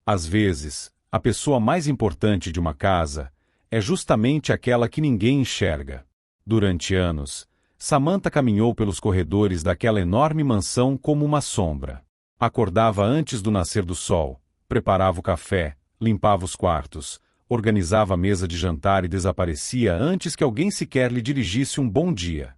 Às vezes, a pessoa mais importante de uma casa é justamente aquela que ninguém enxerga. Durante anos, Samantha caminhou pelos corredores daquela enorme mansão como uma sombra. Acordava antes do nascer do sol, preparava o café, limpava os quartos, organizava a mesa de jantar e desaparecia antes que alguém sequer lhe dirigisse um bom dia.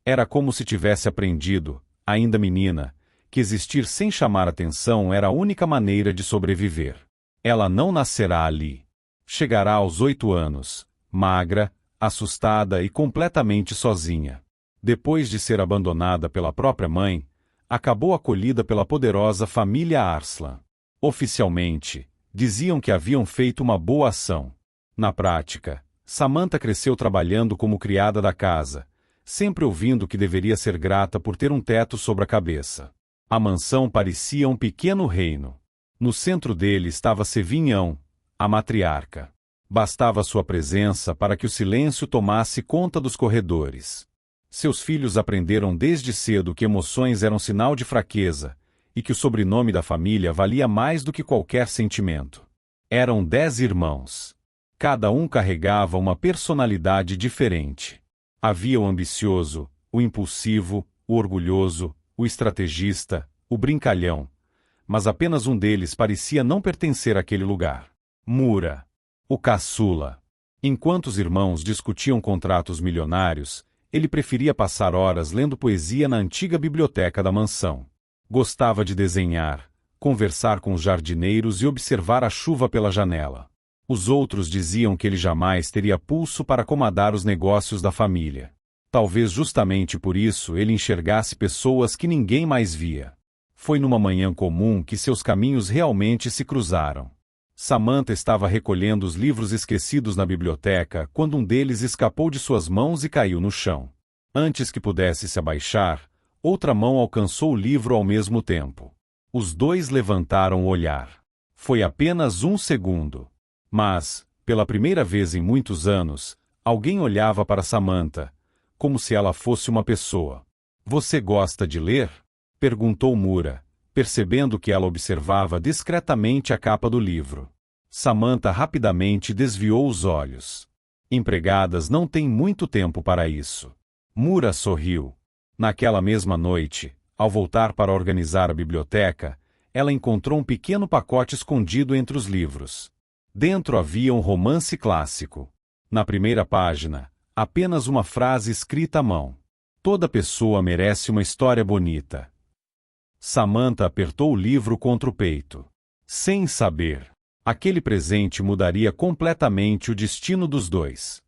Era como se tivesse aprendido, ainda menina, que existir sem chamar atenção era a única maneira de sobreviver. Ela não nascerá ali. Chegará aos 8 anos, magra, assustada e completamente sozinha. Depois de ser abandonada pela própria mãe, acabou acolhida pela poderosa família Arslan. Oficialmente, diziam que haviam feito uma boa ação. Na prática, Samantha cresceu trabalhando como criada da casa, sempre ouvindo que deveria ser grata por ter um teto sobre a cabeça. A mansão parecia um pequeno reino. No centro dele estava Sevinhão, a matriarca. Bastava sua presença para que o silêncio tomasse conta dos corredores. Seus filhos aprenderam desde cedo que emoções eram sinal de fraqueza e que o sobrenome da família valia mais do que qualquer sentimento. Eram 10 irmãos. Cada um carregava uma personalidade diferente. Havia o ambicioso, o impulsivo, o orgulhoso, o estrategista, o brincalhão. Mas apenas um deles parecia não pertencer àquele lugar. Mura, o caçula. Enquanto os irmãos discutiam contratos milionários, ele preferia passar horas lendo poesia na antiga biblioteca da mansão. Gostava de desenhar, conversar com os jardineiros e observar a chuva pela janela. Os outros diziam que ele jamais teria pulso para comandar os negócios da família. Talvez justamente por isso ele enxergasse pessoas que ninguém mais via. Foi numa manhã comum que seus caminhos realmente se cruzaram. Samantha estava recolhendo os livros esquecidos na biblioteca quando um deles escapou de suas mãos e caiu no chão. Antes que pudesse se abaixar, outra mão alcançou o livro ao mesmo tempo. Os dois levantaram o olhar. Foi apenas um segundo. Mas, pela primeira vez em muitos anos, alguém olhava para Samantha, como se ela fosse uma pessoa. "Você gosta de ler?" perguntou Mura, percebendo que ela observava discretamente a capa do livro. Samantha rapidamente desviou os olhos. "Empregadas não têm muito tempo para isso." Mura sorriu. Naquela mesma noite, ao voltar para organizar a biblioteca, ela encontrou um pequeno pacote escondido entre os livros. Dentro havia um romance clássico. Na primeira página, apenas uma frase escrita à mão. "Toda pessoa merece uma história bonita." Samantha apertou o livro contra o peito. Sem saber, aquele presente mudaria completamente o destino dos dois.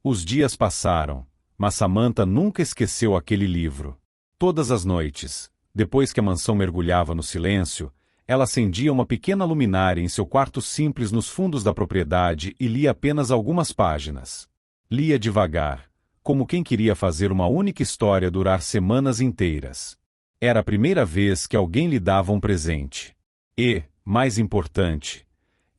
Os dias passaram, mas Samantha nunca esqueceu aquele livro. Todas as noites, depois que a mansão mergulhava no silêncio, ela acendia uma pequena luminária em seu quarto simples nos fundos da propriedade e lia apenas algumas páginas. Lia devagar, como quem queria fazer uma única história durar semanas inteiras. Era a primeira vez que alguém lhe dava um presente. E, mais importante,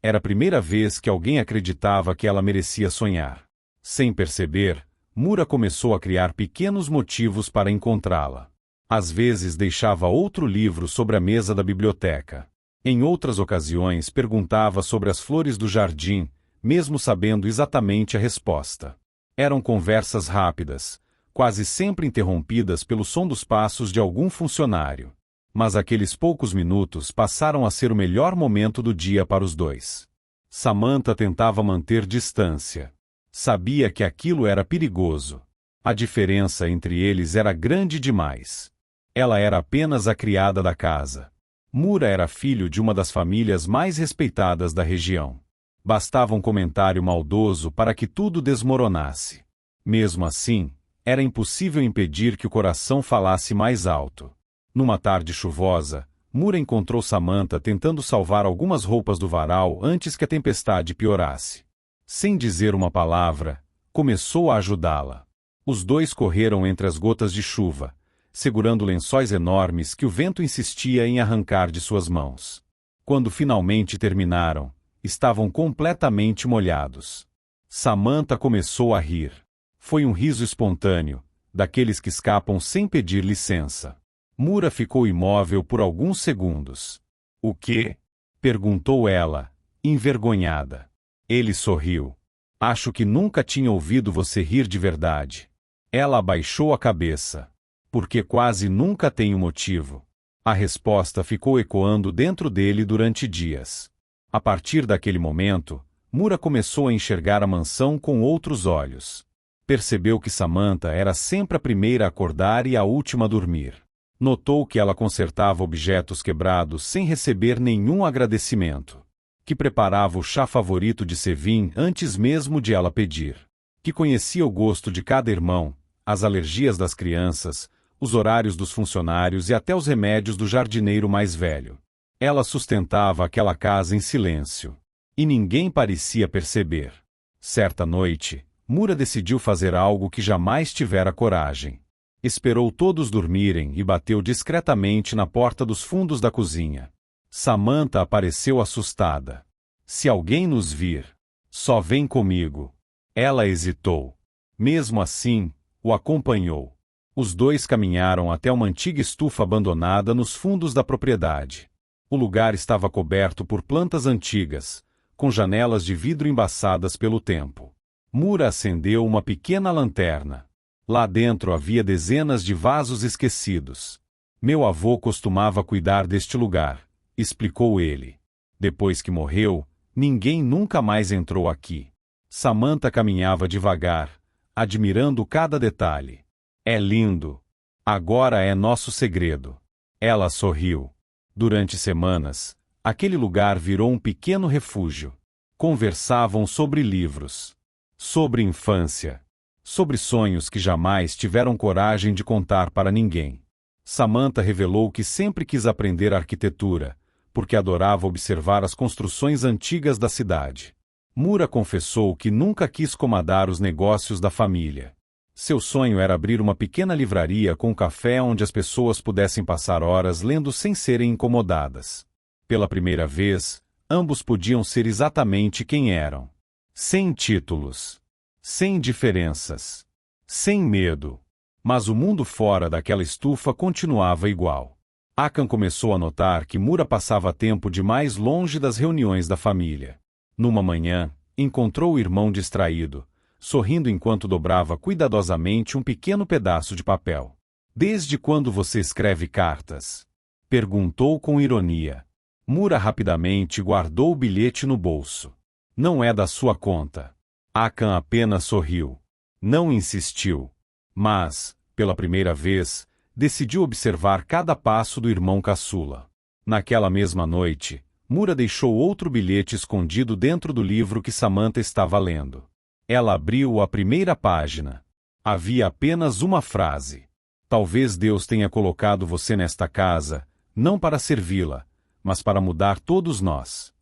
era a primeira vez que alguém acreditava que ela merecia sonhar. Sem perceber, Mura começou a criar pequenos motivos para encontrá-la. Às vezes deixava outro livro sobre a mesa da biblioteca. Em outras ocasiões perguntava sobre as flores do jardim, mesmo sabendo exatamente a resposta. Eram conversas rápidas, quase sempre interrompidas pelo som dos passos de algum funcionário. Mas aqueles poucos minutos passaram a ser o melhor momento do dia para os dois. Samantha tentava manter distância. Sabia que aquilo era perigoso. A diferença entre eles era grande demais. Ela era apenas a criada da casa. Mura era filho de uma das famílias mais respeitadas da região. Bastava um comentário maldoso para que tudo desmoronasse. Mesmo assim, era impossível impedir que o coração falasse mais alto. Numa tarde chuvosa, Mura encontrou Samantha tentando salvar algumas roupas do varal antes que a tempestade piorasse. Sem dizer uma palavra, começou a ajudá-la. Os dois correram entre as gotas de chuva, segurando lençóis enormes que o vento insistia em arrancar de suas mãos. Quando finalmente terminaram, estavam completamente molhados. Samantha começou a rir. Foi um riso espontâneo, daqueles que escapam sem pedir licença. Mura ficou imóvel por alguns segundos. "O quê?" Perguntou ela, envergonhada. Ele sorriu. Acho que nunca tinha ouvido você rir de verdade. Ela abaixou a cabeça. Porque quase nunca tenho motivo. A resposta ficou ecoando dentro dele durante dias. A partir daquele momento, Mura começou a enxergar a mansão com outros olhos. Percebeu que Samantha era sempre a primeira a acordar e a última a dormir. Notou que ela consertava objetos quebrados sem receber nenhum agradecimento. Que preparava o chá favorito de Sevin antes mesmo de ela pedir. Que conhecia o gosto de cada irmão, as alergias das crianças, os horários dos funcionários e até os remédios do jardineiro mais velho. Ela sustentava aquela casa em silêncio. E ninguém parecia perceber. Certa noite, Mura decidiu fazer algo que jamais tivera coragem. Esperou todos dormirem e bateu discretamente na porta dos fundos da cozinha. Samantha apareceu assustada. Se alguém nos vir, só vem comigo. Ela hesitou. Mesmo assim, o acompanhou. Os dois caminharam até uma antiga estufa abandonada nos fundos da propriedade. O lugar estava coberto por plantas antigas, com janelas de vidro embaçadas pelo tempo. Mura acendeu uma pequena lanterna. Lá dentro havia dezenas de vasos esquecidos. Meu avô costumava cuidar deste lugar, explicou ele. Depois que morreu, ninguém nunca mais entrou aqui. Samantha caminhava devagar, admirando cada detalhe. É lindo. Agora é nosso segredo. Ela sorriu. Durante semanas, aquele lugar virou um pequeno refúgio. Conversavam sobre livros, sobre infância, sobre sonhos que jamais tiveram coragem de contar para ninguém. Samantha revelou que sempre quis aprender arquitetura, porque adorava observar as construções antigas da cidade. Mura confessou que nunca quis comandar os negócios da família. Seu sonho era abrir uma pequena livraria com café onde as pessoas pudessem passar horas lendo sem serem incomodadas. Pela primeira vez, ambos podiam ser exatamente quem eram. Sem títulos. Sem diferenças. Sem medo. Mas o mundo fora daquela estufa continuava igual. Akan começou a notar que Mura passava tempo demais longe das reuniões da família. Numa manhã, encontrou o irmão distraído, sorrindo enquanto dobrava cuidadosamente um pequeno pedaço de papel. Desde quando você escreve cartas? Perguntou com ironia. Mura rapidamente guardou o bilhete no bolso. Não é da sua conta. Akan apenas sorriu. Não insistiu. Mas, pela primeira vez, decidiu observar cada passo do irmão caçula. Naquela mesma noite, Mura deixou outro bilhete escondido dentro do livro que Samantha estava lendo. Ela abriu a primeira página. Havia apenas uma frase. Talvez Deus tenha colocado você nesta casa, não para servi-la, mas para mudar todos nós.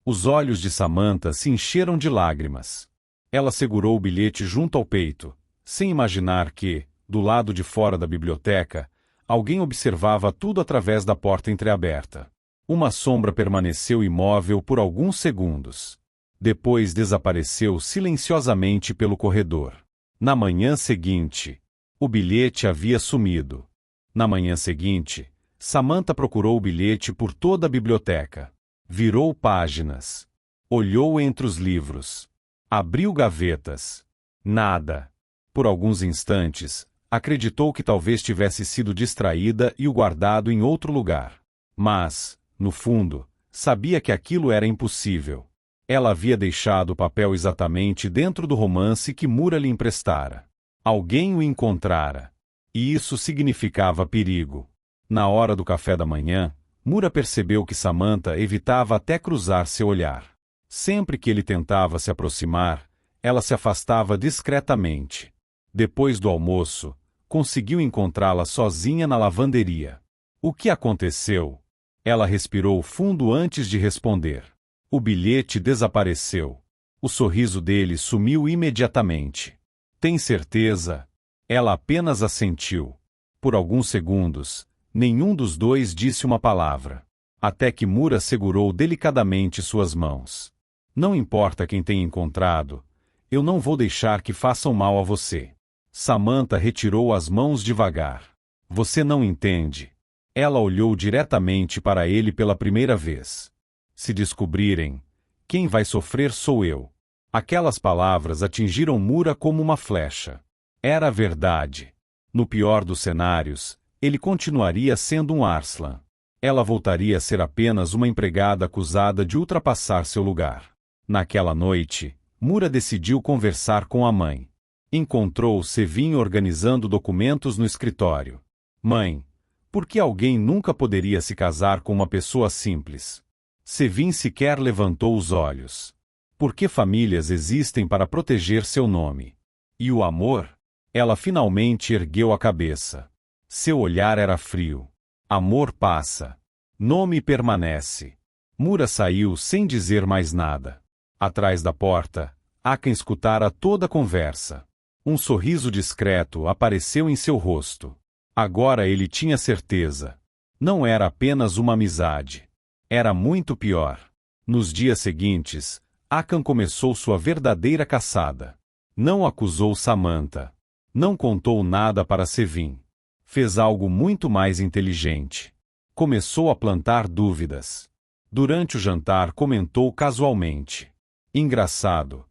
Os olhos de Samantha se encheram de lágrimas. Ela segurou o bilhete junto ao peito, sem imaginar que, do lado de fora da biblioteca, alguém observava tudo através da porta entreaberta. Uma sombra permaneceu imóvel por alguns segundos. Depois desapareceu silenciosamente pelo corredor. Na manhã seguinte, o bilhete havia sumido. Na manhã seguinte, Samantha procurou o bilhete por toda a biblioteca. Virou páginas. Olhou entre os livros. Abriu gavetas. Nada. Por alguns instantes, acreditou que talvez tivesse sido distraída e o guardado em outro lugar. Mas, no fundo, sabia que aquilo era impossível. Ela havia deixado o papel exatamente dentro do romance que Mura lhe emprestara. Alguém o encontrara. E isso significava perigo. Na hora do café da manhã, Mura percebeu que Samantha evitava até cruzar seu olhar. Sempre que ele tentava se aproximar, ela se afastava discretamente. Depois do almoço, conseguiu encontrá-la sozinha na lavanderia. O que aconteceu? Ela respirou fundo antes de responder. O bilhete desapareceu. O sorriso dele sumiu imediatamente. Tem certeza? Ela apenas assentiu. Por alguns segundos, nenhum dos dois disse uma palavra. Até que Mura segurou delicadamente suas mãos. Não importa quem tenha encontrado, eu não vou deixar que façam mal a você. Samantha retirou as mãos devagar. Você não entende. Ela olhou diretamente para ele pela primeira vez. Se descobrirem, quem vai sofrer sou eu. Aquelas palavras atingiram Mura como uma flecha. Era a verdade. No pior dos cenários, ele continuaria sendo um Arslan. Ela voltaria a ser apenas uma empregada acusada de ultrapassar seu lugar. Naquela noite, Mura decidiu conversar com a mãe. Encontrou Sevin organizando documentos no escritório. Mãe, por que alguém nunca poderia se casar com uma pessoa simples? Sevin sequer levantou os olhos. Por que famílias existem para proteger seu nome? E o amor? Ela finalmente ergueu a cabeça. Seu olhar era frio. Amor passa. Nome permanece. Mura saiu sem dizer mais nada. Atrás da porta, Akan escutara toda a conversa. Um sorriso discreto apareceu em seu rosto. Agora ele tinha certeza. Não era apenas uma amizade. Era muito pior. Nos dias seguintes, Akan começou sua verdadeira caçada. Não acusou Samantha. Não contou nada para Sevin. Fez algo muito mais inteligente. Começou a plantar dúvidas. Durante o jantar comentou casualmente. Engraçado.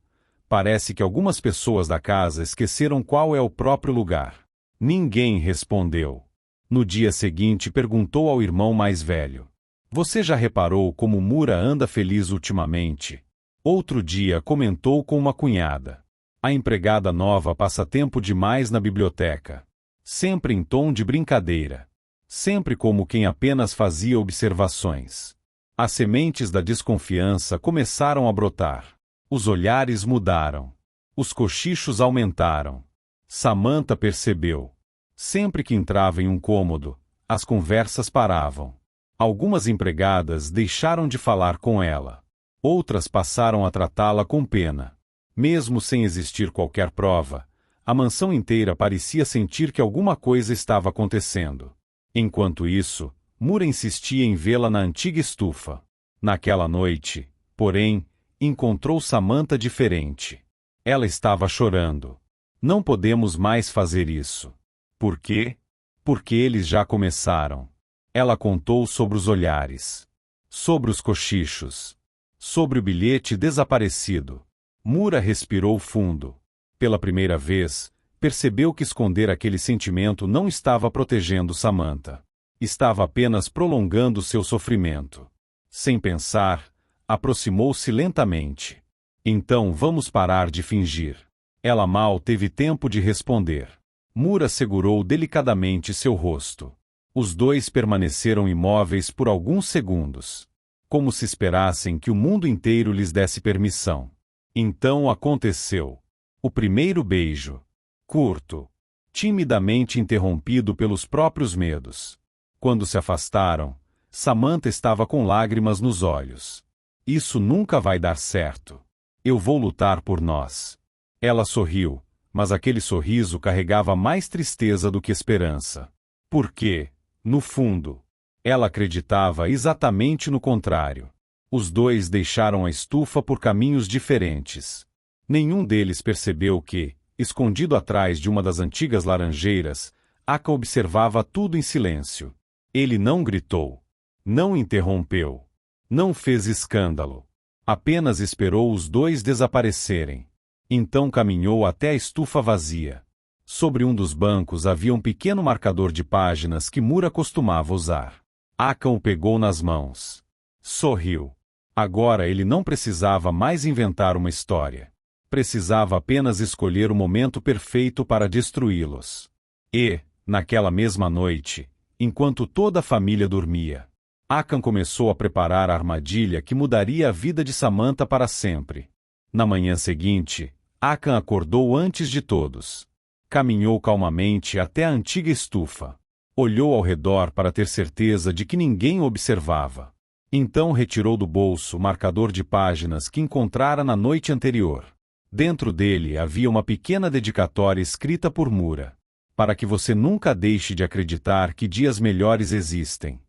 Parece que algumas pessoas da casa esqueceram qual é o próprio lugar. Ninguém respondeu. No dia seguinte perguntou ao irmão mais velho. Você já reparou como Mura anda feliz ultimamente? Outro dia comentou com uma cunhada. A empregada nova passa tempo demais na biblioteca. Sempre em tom de brincadeira. Sempre como quem apenas fazia observações. As sementes da desconfiança começaram a brotar. Os olhares mudaram. Os cochichos aumentaram. Samantha percebeu. Sempre que entrava em um cômodo, as conversas paravam. Algumas empregadas deixaram de falar com ela. Outras passaram a tratá-la com pena. Mesmo sem existir qualquer prova, a mansão inteira parecia sentir que alguma coisa estava acontecendo. Enquanto isso, Mura insistia em vê-la na antiga estufa. Naquela noite, porém, encontrou Samantha diferente. Ela estava chorando. Não podemos mais fazer isso. Por quê? Porque eles já começaram. Ela contou sobre os olhares. Sobre os cochichos. Sobre o bilhete desaparecido. Mura respirou fundo. Pela primeira vez, percebeu que esconder aquele sentimento não estava protegendo Samantha. Estava apenas prolongando seu sofrimento. Sem pensar, aproximou-se lentamente. Então vamos parar de fingir. Ela mal teve tempo de responder. Mura segurou delicadamente seu rosto. Os dois permaneceram imóveis por alguns segundos. Como se esperassem que o mundo inteiro lhes desse permissão. Então aconteceu. O primeiro beijo. Curto. Timidamente interrompido pelos próprios medos. Quando se afastaram, Samantha estava com lágrimas nos olhos. Isso nunca vai dar certo. Eu vou lutar por nós. Ela sorriu, mas aquele sorriso carregava mais tristeza do que esperança. Por quê? No fundo, ela acreditava exatamente no contrário. Os dois deixaram a estufa por caminhos diferentes. Nenhum deles percebeu que, escondido atrás de uma das antigas laranjeiras, Akan observava tudo em silêncio. Ele não gritou. Não interrompeu. Não fez escândalo. Apenas esperou os dois desaparecerem. Então caminhou até a estufa vazia. Sobre um dos bancos havia um pequeno marcador de páginas que Mura costumava usar. Akan o pegou nas mãos. Sorriu. Agora ele não precisava mais inventar uma história. Precisava apenas escolher o momento perfeito para destruí-los. E, naquela mesma noite, enquanto toda a família dormia, Akan começou a preparar a armadilha que mudaria a vida de Samantha para sempre. Na manhã seguinte, Akan acordou antes de todos. Caminhou calmamente até a antiga estufa. Olhou ao redor para ter certeza de que ninguém o observava. Então retirou do bolso o marcador de páginas que encontrara na noite anterior. Dentro dele havia uma pequena dedicatória escrita por Mura. Para que você nunca deixe de acreditar que dias melhores existem.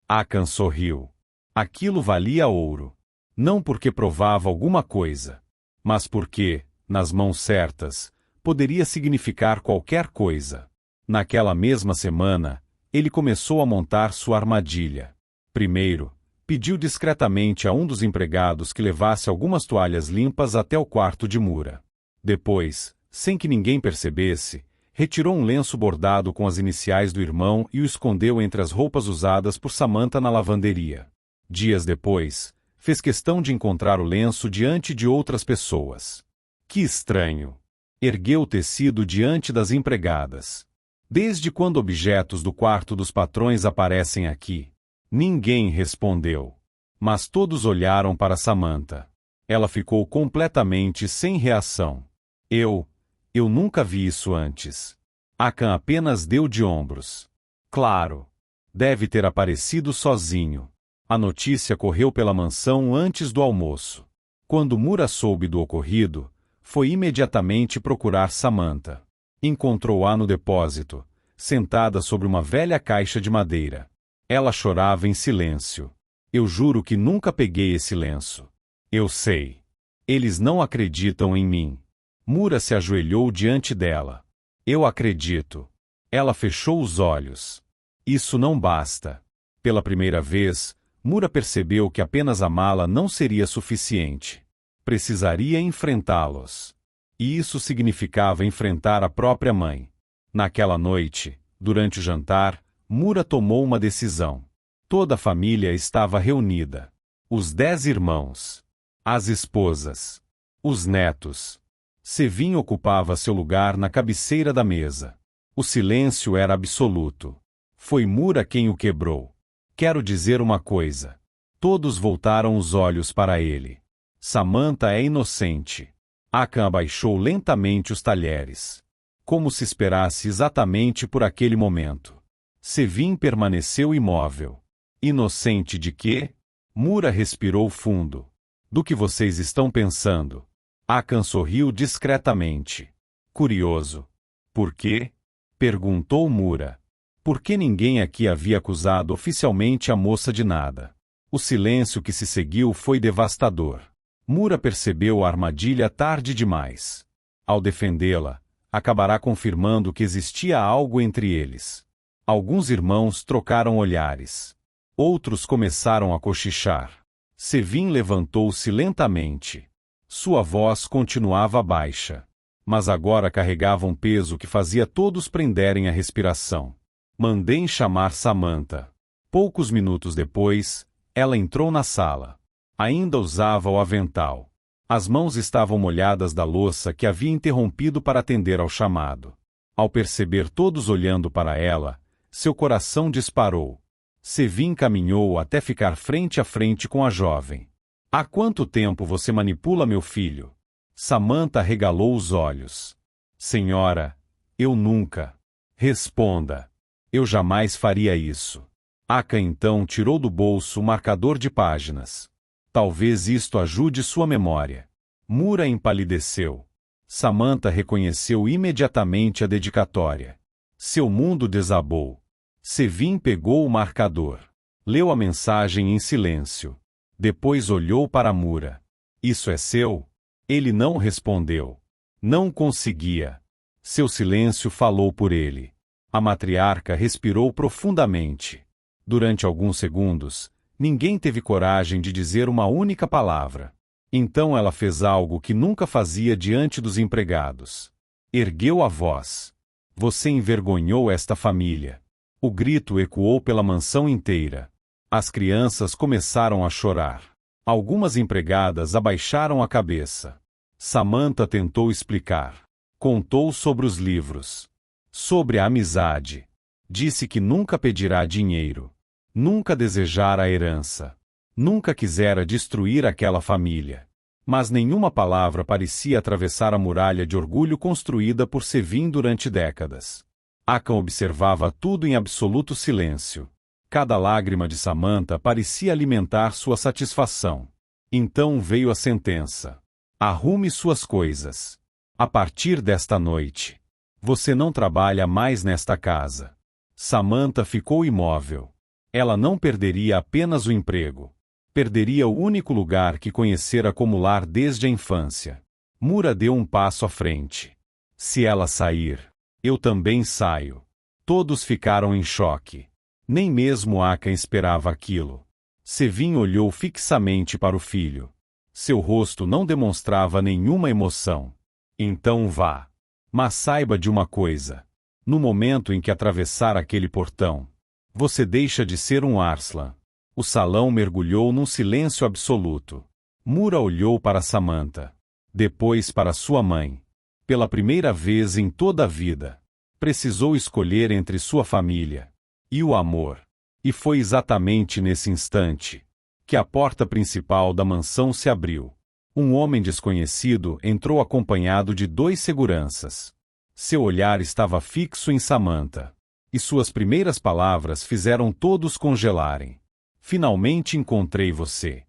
Akan sorriu. Aquilo valia ouro. Não porque provava alguma coisa, mas porque, nas mãos certas, poderia significar qualquer coisa. Naquela mesma semana, ele começou a montar sua armadilha. Primeiro, Pediu discretamente a um dos empregados que levasse algumas toalhas limpas até o quarto de Mura. Depois, sem que ninguém percebesse, retirou um lenço bordado com as iniciais do irmão e o escondeu entre as roupas usadas por Samantha na lavanderia. Dias depois, fez questão de encontrar o lenço diante de outras pessoas. Que estranho! Ergueu o tecido diante das empregadas. Desde quando objetos do quarto dos patrões aparecem aqui? Ninguém respondeu. Mas todos olharam para Samantha. Ela ficou completamente sem reação. Eu nunca vi isso antes. Akam apenas deu de ombros. Claro. Deve ter aparecido sozinho. A notícia correu pela mansão antes do almoço. Quando Mura soube do ocorrido, foi imediatamente procurar Samantha. Encontrou-a no depósito, sentada sobre uma velha caixa de madeira. Ela chorava em silêncio. Eu juro que nunca peguei esse lenço. Eu sei. Eles não acreditam em mim. Mura se ajoelhou diante dela. Eu acredito. Ela fechou os olhos. Isso não basta. Pela primeira vez, Mura percebeu que apenas amá-la não seria suficiente. Precisaria enfrentá-los. E isso significava enfrentar a própria mãe. Naquela noite, durante o jantar, Mura tomou uma decisão. Toda a família estava reunida. Os 10 irmãos. As esposas. Os netos. Sevin ocupava seu lugar na cabeceira da mesa. O silêncio era absoluto. Foi Mura quem o quebrou. Quero dizer uma coisa. Todos voltaram os olhos para ele. Samantha é inocente. Akam abaixou lentamente os talheres. Como se esperasse exatamente por aquele momento. Sevin permaneceu imóvel. Inocente de quê? Mura respirou fundo. Do que vocês estão pensando? Akam sorriu discretamente. Curioso. Por quê? Perguntou Mura. Por que ninguém aqui havia acusado oficialmente a moça de nada? O silêncio que se seguiu foi devastador. Mura percebeu a armadilha tarde demais. Ao defendê-la, acabará confirmando que existia algo entre eles. Alguns irmãos trocaram olhares. Outros começaram a cochichar. Sevin levantou-se lentamente. Sua voz continuava baixa. Mas agora carregava um peso que fazia todos prenderem a respiração. Mandei chamar Samantha. Poucos minutos depois, ela entrou na sala. Ainda usava o avental. As mãos estavam molhadas da louça que havia interrompido para atender ao chamado. Ao perceber todos olhando para ela, seu coração disparou. Sevin caminhou até ficar frente a frente com a jovem. Há quanto tempo você manipula meu filho? Samantha regalou os olhos. Senhora, eu nunca. Responda. Eu jamais faria isso. Akam então tirou do bolso o marcador de páginas. Talvez isto ajude sua memória. Mura empalideceu. Samantha reconheceu imediatamente a dedicatória. Seu mundo desabou. Sevin pegou o marcador. Leu a mensagem em silêncio. Depois olhou para Mura. Isso é seu? Ele não respondeu. Não conseguia. Seu silêncio falou por ele. A matriarca respirou profundamente. Durante alguns segundos, ninguém teve coragem de dizer uma única palavra. Então ela fez algo que nunca fazia diante dos empregados. Ergueu a voz. Você envergonhou esta família. O grito ecoou pela mansão inteira. As crianças começaram a chorar. Algumas empregadas abaixaram a cabeça. Samantha tentou explicar. Contou sobre os livros. Sobre a amizade. Disse que nunca pedirá dinheiro. Nunca desejara a herança. Nunca quisera destruir aquela família. Mas nenhuma palavra parecia atravessar a muralha de orgulho construída por Sevin durante décadas. Akam observava tudo em absoluto silêncio. Cada lágrima de Samantha parecia alimentar sua satisfação. Então veio a sentença. Arrume suas coisas. A partir desta noite, você não trabalha mais nesta casa. Samantha ficou imóvel. Ela não perderia apenas o emprego. Perderia o único lugar que conhecera como lar desde a infância. Mura deu um passo à frente. Se ela sair, eu também saio. Todos ficaram em choque. Nem mesmo Akam esperava aquilo. Sevim olhou fixamente para o filho. Seu rosto não demonstrava nenhuma emoção. Então vá. Mas saiba de uma coisa. No momento em que atravessar aquele portão, você deixa de ser um Arslan. O salão mergulhou num silêncio absoluto. Mura olhou para Samantha. Depois para sua mãe. Pela primeira vez em toda a vida, precisou escolher entre sua família e o amor. E foi exatamente nesse instante que a porta principal da mansão se abriu. Um homem desconhecido entrou acompanhado de 2 seguranças. Seu olhar estava fixo em Samantha. E suas primeiras palavras fizeram todos congelarem. Finalmente encontrei você.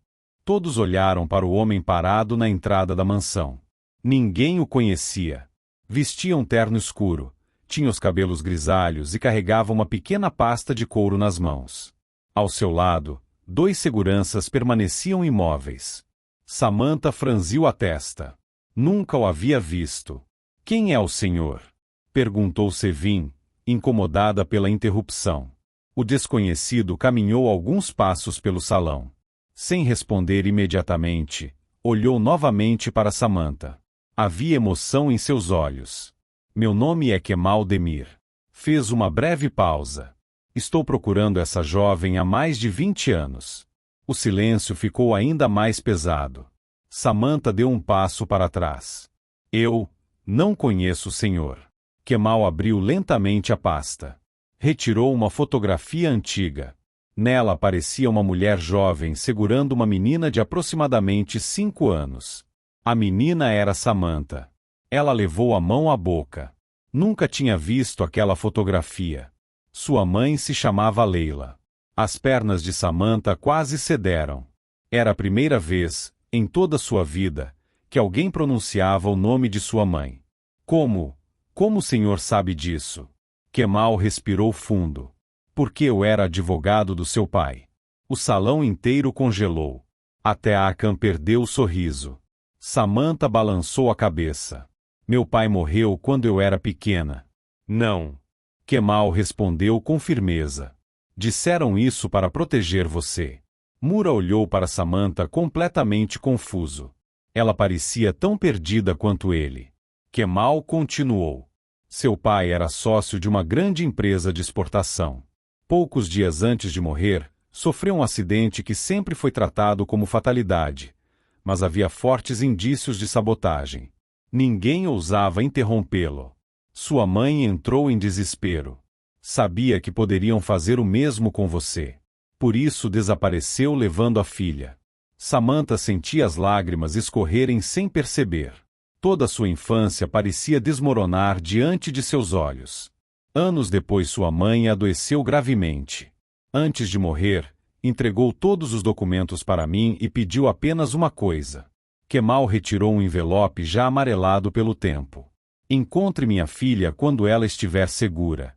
Todos olharam para o homem parado na entrada da mansão. Ninguém o conhecia. Vestia um terno escuro, tinha os cabelos grisalhos e carregava uma pequena pasta de couro nas mãos. Ao seu lado, 2 seguranças permaneciam imóveis. Samantha franziu a testa. Nunca o havia visto. Quem é o senhor? Perguntou Sevim, incomodada pela interrupção. O desconhecido caminhou alguns passos pelo salão. Sem responder imediatamente, olhou novamente para Samantha. Havia emoção em seus olhos. Meu nome é Kemal Demir. Fez uma breve pausa. Estou procurando essa jovem há mais de 20 anos. O silêncio ficou ainda mais pesado. Samantha deu um passo para trás. Eu não conheço o senhor. Kemal abriu lentamente a pasta. Retirou uma fotografia antiga. Nela aparecia uma mulher jovem segurando uma menina de aproximadamente 5 anos. A menina era Samantha. Ela levou a mão à boca. Nunca tinha visto aquela fotografia. Sua mãe se chamava Leila. As pernas de Samantha quase cederam. Era a primeira vez, em toda sua vida, que alguém pronunciava o nome de sua mãe. Como o senhor sabe disso? Kemal respirou fundo. Porque eu era advogado do seu pai. O salão inteiro congelou. Até Akam perdeu o sorriso. Samantha balançou a cabeça. Meu pai morreu quando eu era pequena. Não. Kemal respondeu com firmeza. Disseram isso para proteger você. Mura olhou para Samantha completamente confuso. Ela parecia tão perdida quanto ele. Kemal continuou. Seu pai era sócio de uma grande empresa de exportação. Poucos dias antes de morrer, sofreu um acidente que sempre foi tratado como fatalidade, mas havia fortes indícios de sabotagem. Ninguém ousava interrompê-lo. Sua mãe entrou em desespero. Sabia que poderiam fazer o mesmo com você. Por isso desapareceu levando a filha. Samantha sentia as lágrimas escorrerem sem perceber. Toda sua infância parecia desmoronar diante de seus olhos. Anos depois sua mãe adoeceu gravemente. Antes de morrer, entregou todos os documentos para mim e pediu apenas uma coisa. Kemal retirou um envelope já amarelado pelo tempo. Encontre minha filha quando ela estiver segura.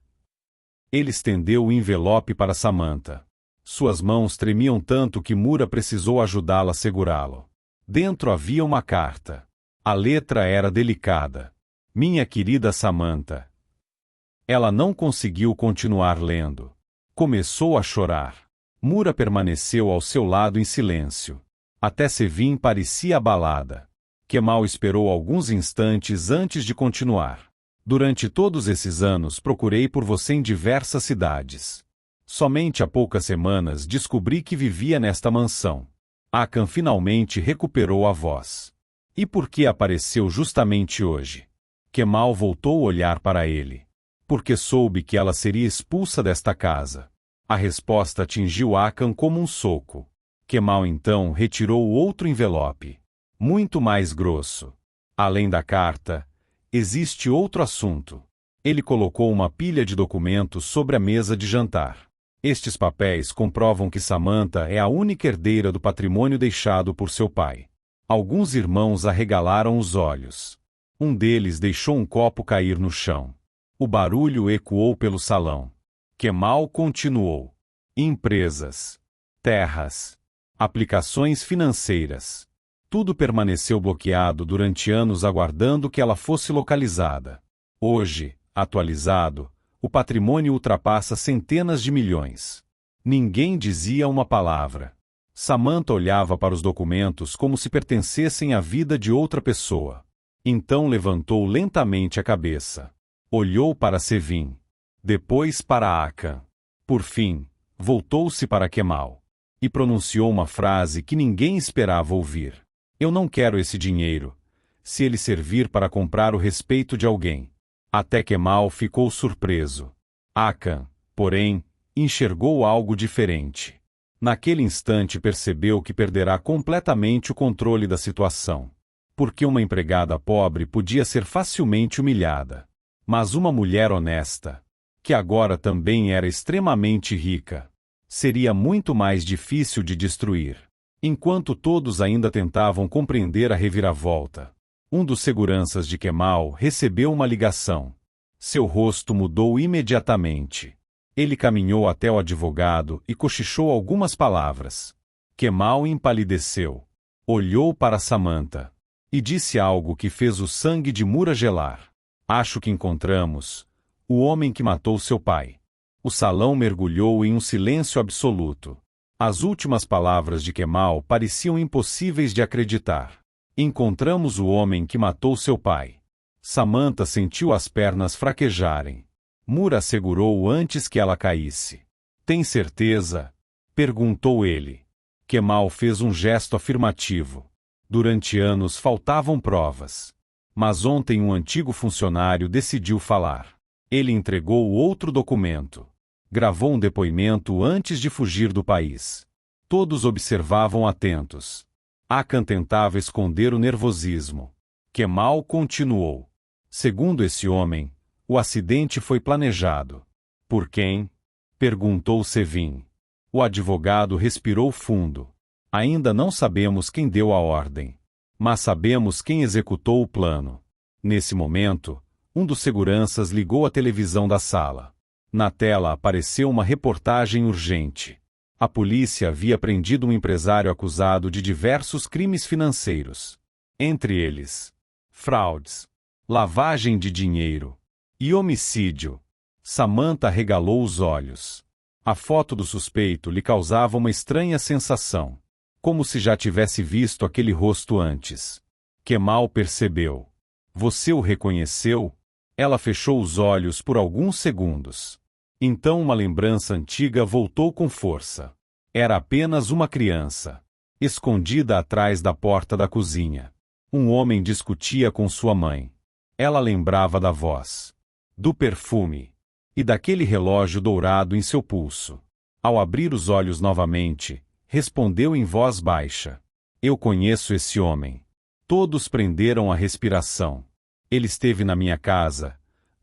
Ele estendeu o envelope para Samantha. Suas mãos tremiam tanto que Mura precisou ajudá-la a segurá-lo. Dentro havia uma carta. A letra era delicada. Minha querida Samantha. Ela não conseguiu continuar lendo. Começou a chorar. Mura permaneceu ao seu lado em silêncio. Até Sevim parecia abalada. Kemal esperou alguns instantes antes de continuar. Durante todos esses anos procurei por você em diversas cidades. Somente há poucas semanas descobri que vivia nesta mansão. Akam finalmente recuperou a voz. E por que apareceu justamente hoje? Kemal voltou a olhar para ele. Porque soube que ela seria expulsa desta casa. A resposta atingiu Akam como um soco. Kemal então retirou outro envelope. Muito mais grosso. Além da carta, existe outro assunto. Ele colocou uma pilha de documentos sobre a mesa de jantar. Estes papéis comprovam que Samantha é a única herdeira do patrimônio deixado por seu pai. Alguns irmãos arregalaram os olhos. Um deles deixou um copo cair no chão. O barulho ecoou pelo salão. Kemal continuou. Empresas, terras, aplicações financeiras. Tudo permaneceu bloqueado durante anos aguardando que ela fosse localizada. Hoje, atualizado, o patrimônio ultrapassa centenas de milhões. Ninguém dizia uma palavra. Samantha olhava para os documentos como se pertencessem à vida de outra pessoa. Então levantou lentamente a cabeça. Olhou para Sevin. Depois para Akan. Por fim, voltou-se para Kemal. E pronunciou uma frase que ninguém esperava ouvir. Eu não quero esse dinheiro, se ele servir para comprar o respeito de alguém. Até Kemal ficou surpreso. Akan, porém, enxergou algo diferente. Naquele instante percebeu que perderá completamente o controle da situação. Porque uma empregada pobre podia ser facilmente humilhada. Mas uma mulher honesta, que agora também era extremamente rica, seria muito mais difícil de destruir. Enquanto todos ainda tentavam compreender a reviravolta, um dos seguranças de Kemal recebeu uma ligação. Seu rosto mudou imediatamente. Ele caminhou até o advogado e cochichou algumas palavras. Kemal empalideceu. Olhou para Samantha. E disse algo que fez o sangue de Mura gelar. Acho que encontramos o homem que matou seu pai. O salão mergulhou em um silêncio absoluto. As últimas palavras de Kemal pareciam impossíveis de acreditar. Encontramos o homem que matou seu pai. Samantha sentiu as pernas fraquejarem. Mura segurou-o antes que ela caísse. Tem certeza? Perguntou ele. Kemal fez um gesto afirmativo. Durante anos faltavam provas. Mas ontem um antigo funcionário decidiu falar. Ele entregou outro documento. Gravou um depoimento antes de fugir do país. Todos observavam atentos. Akan tentava esconder o nervosismo. Kemal continuou. Segundo esse homem, o acidente foi planejado. Por quem? Perguntou Sevin. O advogado respirou fundo. Ainda não sabemos quem deu a ordem. Mas sabemos quem executou o plano. Nesse momento, um dos seguranças ligou a televisão da sala. Na tela apareceu uma reportagem urgente. A polícia havia prendido um empresário acusado de diversos crimes financeiros. Entre eles, fraudes, lavagem de dinheiro e homicídio. Samantha arregalou os olhos. A foto do suspeito lhe causava uma estranha sensação, como se já tivesse visto aquele rosto antes. Kemal percebeu. Você o reconheceu? Ela fechou os olhos por alguns segundos. Então uma lembrança antiga voltou com força. Era apenas uma criança, escondida atrás da porta da cozinha. Um homem discutia com sua mãe. Ela lembrava da voz, do perfume e daquele relógio dourado em seu pulso. Ao abrir os olhos novamente, respondeu em voz baixa. Eu conheço esse homem. Todos prenderam a respiração. Ele esteve na minha casa,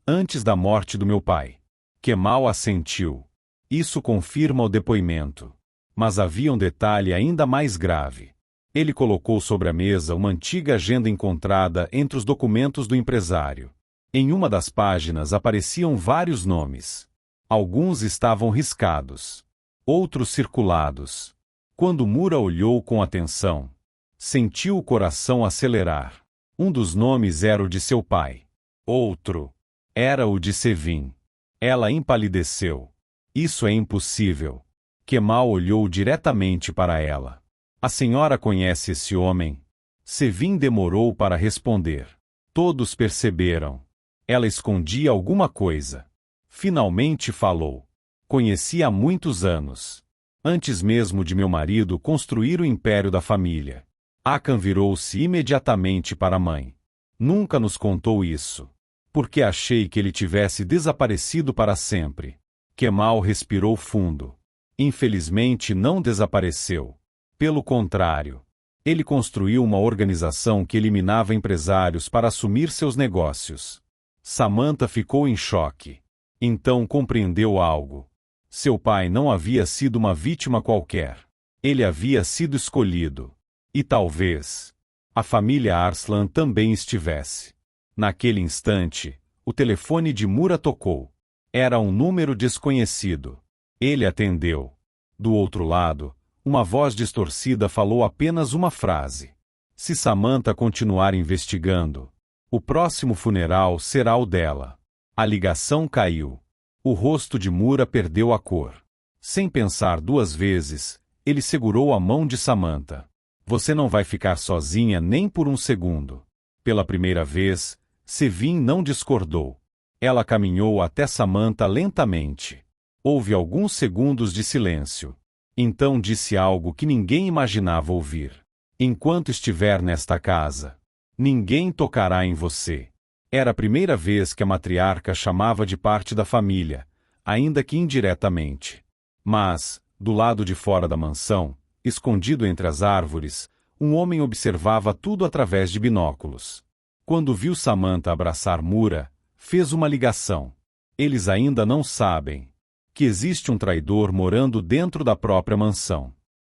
antes da morte do meu pai. Kemal assentiu. Isso confirma o depoimento. Mas havia um detalhe ainda mais grave. Ele colocou sobre a mesa uma antiga agenda encontrada entre os documentos do empresário. Em uma das páginas apareciam vários nomes. Alguns estavam riscados, outros circulados. Quando Mura olhou com atenção, sentiu o coração acelerar. Um dos nomes era o de seu pai. Outro era o de Sevin. Ela empalideceu. Isso é impossível. Kemal olhou diretamente para ela. A senhora conhece esse homem? Sevin demorou para responder. Todos perceberam. Ela escondia alguma coisa. Finalmente falou. Conheci há muitos anos. Antes mesmo de meu marido construir o império da família. Akan virou-se imediatamente para a mãe. Nunca nos contou isso. Porque achei que ele tivesse desaparecido para sempre. Kemal respirou fundo. Infelizmente não desapareceu. Pelo contrário. Ele construiu uma organização que eliminava empresários para assumir seus negócios. Samantha ficou em choque. Então compreendeu algo. Seu pai não havia sido uma vítima qualquer. Ele havia sido escolhido. E talvez a família Arslan também estivesse. Naquele instante, o telefone de Mura tocou. Era um número desconhecido. Ele atendeu. Do outro lado, uma voz distorcida falou apenas uma frase. Se Samantha continuar investigando, o próximo funeral será o dela. A ligação caiu. O rosto de Mura perdeu a cor. Sem pensar duas vezes, Ele segurou a mão de Samantha. Você não vai ficar sozinha nem por um segundo. Pela primeira vez, Sevin não discordou. Ela caminhou até Samantha lentamente. Houve alguns segundos de silêncio. Então disse algo que ninguém imaginava ouvir. Enquanto estiver nesta casa, ninguém tocará em você. Era a primeira vez que a matriarca chamava de parte da família, ainda que indiretamente. Mas, do lado de fora da mansão, escondido entre as árvores, um homem observava tudo através de binóculos. Quando viu Samantha abraçar Mura, fez uma ligação. Eles ainda não sabem que existe um traidor morando dentro da própria mansão.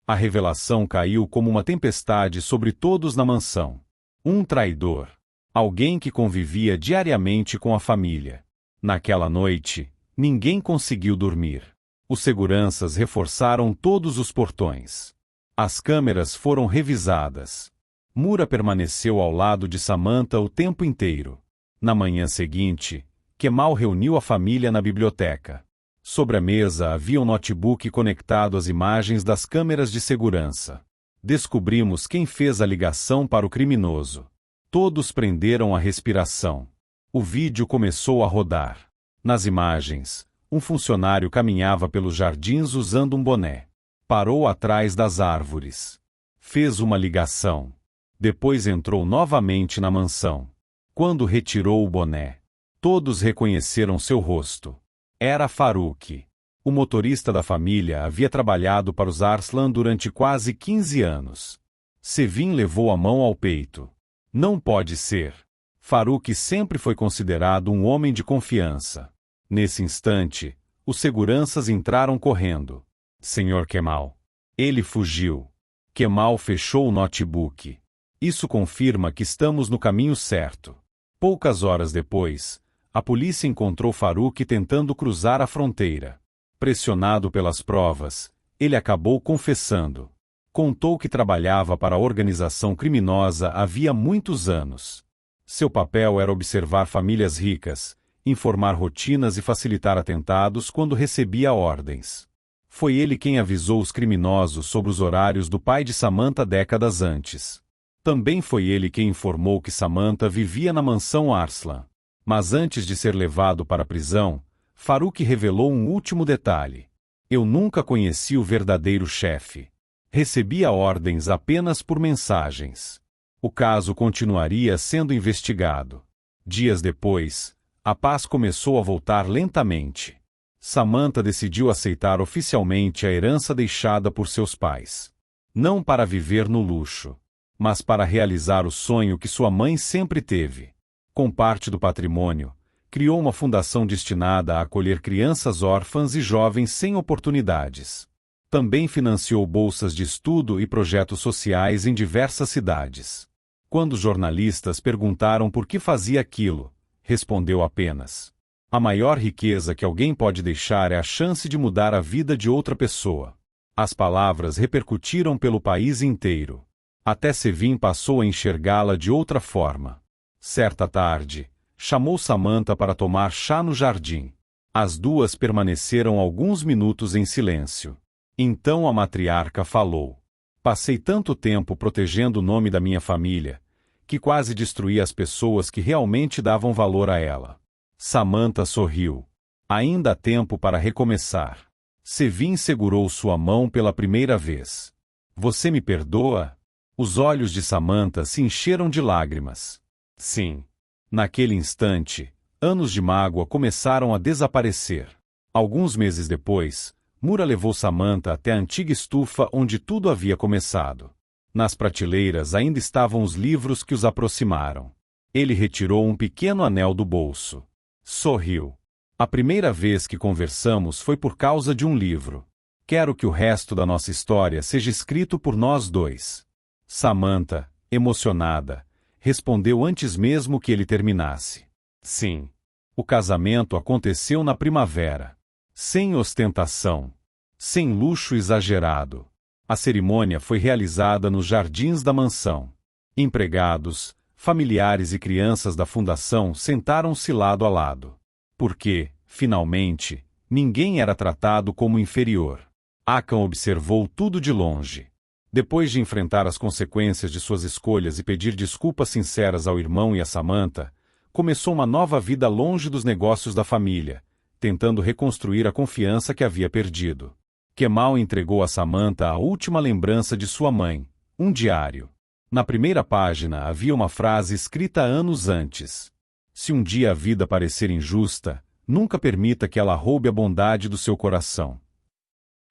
A revelação caiu como uma tempestade sobre todos na mansão. Um traidor. Alguém que convivia diariamente com a família. Naquela noite, ninguém conseguiu dormir. Os seguranças reforçaram todos os portões. As câmeras foram revisadas. Mura permaneceu ao lado de Samantha o tempo inteiro. Na manhã seguinte, Kemal reuniu a família na biblioteca. Sobre a mesa havia um notebook conectado às imagens das câmeras de segurança. Descobrimos quem fez a ligação para o criminoso. Todos prenderam a respiração. O vídeo começou a rodar. Nas imagens, um funcionário caminhava pelos jardins usando um boné. Parou atrás das árvores. Fez uma ligação. Depois entrou novamente na mansão. Quando retirou o boné, todos reconheceram seu rosto. Era Faruk. O motorista da família havia trabalhado para os Arslan durante quase 15 anos. Sevin levou a mão ao peito. Não pode ser. Faruk sempre foi considerado um homem de confiança. Nesse instante, os seguranças entraram correndo. Senhor Kemal. Ele fugiu. Kemal fechou o notebook. Isso confirma que estamos no caminho certo. Poucas horas depois, a polícia encontrou Faruk tentando cruzar a fronteira. Pressionado pelas provas, ele acabou confessando. Contou que trabalhava para a organização criminosa havia muitos anos. Seu papel era observar famílias ricas, informar rotinas e facilitar atentados quando recebia ordens. Foi ele quem avisou os criminosos sobre os horários do pai de Samantha décadas antes. Também foi ele quem informou que Samantha vivia na mansão Arslan. Mas antes de ser levado para a prisão, Faruk revelou um último detalhe. Eu nunca conheci o verdadeiro chefe. Recebia ordens apenas por mensagens. O caso continuaria sendo investigado. Dias depois, a paz começou a voltar lentamente. Samantha decidiu aceitar oficialmente a herança deixada por seus pais. Não para viver no luxo, mas para realizar o sonho que sua mãe sempre teve. Com parte do patrimônio, criou uma fundação destinada a acolher crianças órfãs e jovens sem oportunidades. Também financiou bolsas de estudo e projetos sociais em diversas cidades. Quando jornalistas perguntaram por que fazia aquilo, respondeu apenas: a maior riqueza que alguém pode deixar é a chance de mudar a vida de outra pessoa. As palavras repercutiram pelo país inteiro. Até Sevin passou a enxergá-la de outra forma. Certa tarde, chamou Samantha para tomar chá no jardim. As duas permaneceram alguns minutos em silêncio. Então a matriarca falou: passei tanto tempo protegendo o nome da minha família, que quase destruí as pessoas que realmente davam valor a ela. Samantha sorriu. Ainda há tempo para recomeçar. Sevin segurou sua mão pela primeira vez. Você me perdoa? Os olhos de Samantha se encheram de lágrimas. Sim. Naquele instante, anos de mágoa começaram a desaparecer. Alguns meses depois, Mura levou Samantha até a antiga estufa onde tudo havia começado. Nas prateleiras ainda estavam os livros que os aproximaram. Ele retirou um pequeno anel do bolso. Sorriu. A primeira vez que conversamos foi por causa de um livro. Quero que o resto da nossa história seja escrito por nós dois. Samantha, emocionada, respondeu antes mesmo que ele terminasse. Sim. O casamento aconteceu na primavera. Sem ostentação. Sem luxo exagerado. A cerimônia foi realizada nos jardins da mansão. Empregados, familiares e crianças da fundação sentaram-se lado a lado. Porque, finalmente, ninguém era tratado como inferior. Achan observou tudo de longe. Depois de enfrentar as consequências de suas escolhas e pedir desculpas sinceras ao irmão e a Samantha, começou uma nova vida longe dos negócios da família, tentando reconstruir a confiança que havia perdido. Kemal entregou a Samantha a última lembrança de sua mãe, um diário. Na primeira página havia uma frase escrita anos antes. Se um dia a vida parecer injusta, nunca permita que ela roube a bondade do seu coração.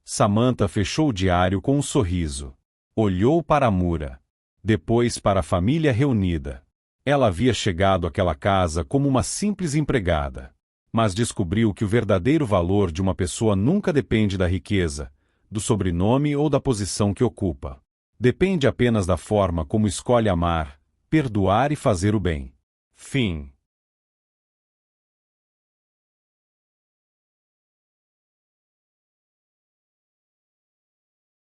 Samantha fechou o diário com um sorriso. Olhou para Amura. Depois para a família reunida. Ela havia chegado àquela casa como uma simples empregada. Mas descobriu que o verdadeiro valor de uma pessoa nunca depende da riqueza, do sobrenome ou da posição que ocupa. Depende apenas da forma como escolhe amar, perdoar e fazer o bem. Fim.